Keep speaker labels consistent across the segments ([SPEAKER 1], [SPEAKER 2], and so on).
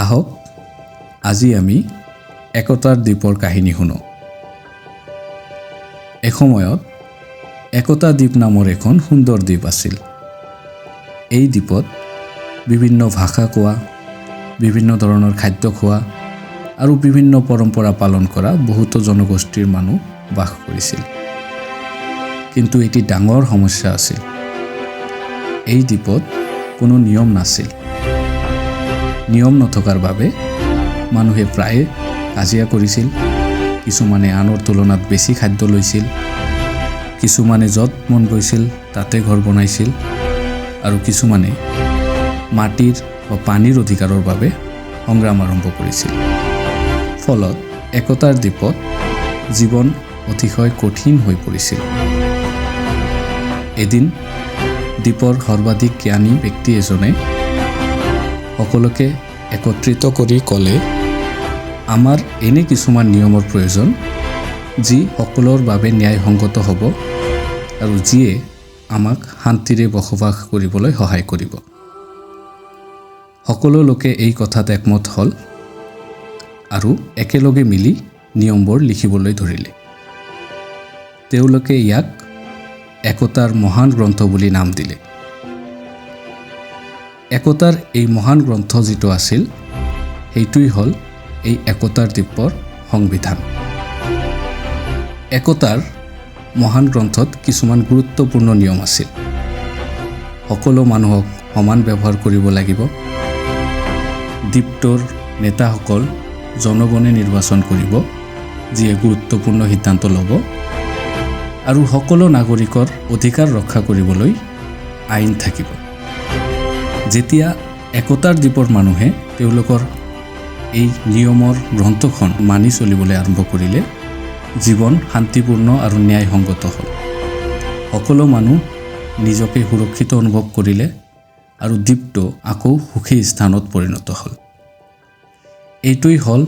[SPEAKER 1] আহক আজি আমি একতাৰ দ্বীপৰ কাহিনী শুনো। এসময়ত একতা দ্বীপ নামৰ এখন সুন্দৰ দ্বীপ আছিল। এই দ্বীপত বিভিন্ন ভাষা কোৱা, বিভিন্ন ধৰণৰ খাদ্য খোৱা আৰু বিভিন্ন পৰম্পৰা পালন কৰা বহুতো জনগোষ্ঠীৰ মানুহ বাস কৰিছিল। কিন্তু এটি ডাঙৰ সমস্যা আছিল। এই দ্বীপত কোনো নিয়ম নাছিল। নিয়ম নথকাৰ বাবে মানুহে প্ৰায়ে কাজিয়া কৰিছিল। কিছুমানে আনৰ তুলনাত বেছি খাদ্য লৈছিল, কিছুমানে য'ত মন গৈছিল তাতে ঘৰ বনাইছিল, আৰু কিছুমানে মাটিৰ বা পানীৰ অধিকাৰৰ বাবে সংগ্ৰাম আৰম্ভ কৰিছিল। ফলত একতাৰ দ্বীপত জীৱন অতিশয় কঠিন হৈ পৰিছিল। এদিন দ্বীপৰ সৰ্বাধিক জ্ঞানী ব্যক্তি এজনে সকলোকে একত্ৰিত কৰি ক'লে, আমাৰ এনে কিছুমান নিয়মৰ প্ৰয়োজন যি সকলোৰ বাবে ন্যায়সংগত হ'ব আৰু যিয়ে আমাক শান্তিৰে বসবাস কৰিবলৈ সহায় কৰিব। সকলো লোকে এই কথাত একমত হ'ল আৰু একেলগে মিলি নিয়মবোৰ লিখিবলৈ ধৰিলে। তেওঁলোকে ইয়াক একতাৰ মহান গ্ৰন্থ বুলি নাম দিলে। একতাৰ এই মহান গ্ৰন্থ যিটো আছিল, সেইটোৱেই হ'ল এই একতাৰ দ্বীপৰ সংবিধান। একতাৰ মহান গ্ৰন্থত কিছুমান গুৰুত্বপূৰ্ণ নিয়ম আছিল। সকলো মানুহক সমান ব্যৱহাৰ কৰিব লাগিব। দ্বীপটোৰ নেতাসকল জনগণে নিৰ্বাচন কৰিব, যিয়ে গুৰুত্বপূৰ্ণ সিদ্ধান্ত ল'ব, আৰু সকলো নাগৰিকৰ অধিকাৰ ৰক্ষা কৰিবলৈ আইন থাকিব। যেতিয়া একতাৰ দ্বীপৰ মানুহে তেওঁলোকৰ এই নিয়মৰ গ্ৰন্থখন মানি চলিবলৈ আৰম্ভ কৰিলে, জীৱন শান্তিপূৰ্ণ আৰু ন্যায়সংগত হ'ল। সকলো মানুহ নিজকে সুৰক্ষিত অনুভৱ কৰিলে আৰু দ্বীপটো আকৌ সুখী স্থানত পৰিণত হ'ল। এইটোৱেই হ'ল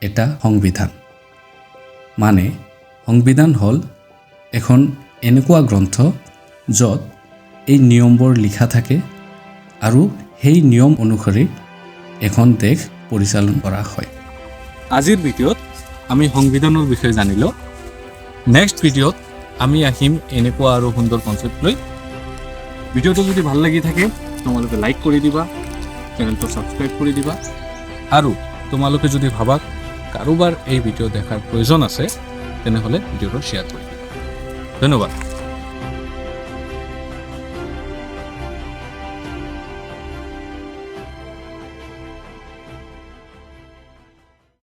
[SPEAKER 1] এটা সংবিধান। মানে সংবিধান হ'ল এখন এনেকুৱা গ্ৰন্থ য'ত এই নিয়মবোৰ লিখা থাকে আৰু সেই নিয়ম অনুসৰি এখন দেশ পৰিচালনা কৰা হয়।
[SPEAKER 2] আজিৰ ভিডিঅ'ত আমি সংবিধানৰ বিষয়ে জানিলোঁ। নেক্সট ভিডিঅ'ত আমি আহিম এনেকুৱা আৰু সুন্দৰ কনচেপ্ট লৈ। ভিডিঅ'টো যদি ভাল লাগি থাকে তোমালোকে লাইক কৰি দিবা, চেনেলটো ছাবস্ক্ৰাইব কৰি দিবা, আৰু তোমালোকে যদি ভাবা কাৰোবাৰ এই ভিডিঅ' দেখাৰ প্ৰয়োজন আছে তেনেহ'লে ভিডিঅ'টো শ্বেয়াৰ কৰি দিবা। ধন্যবাদ।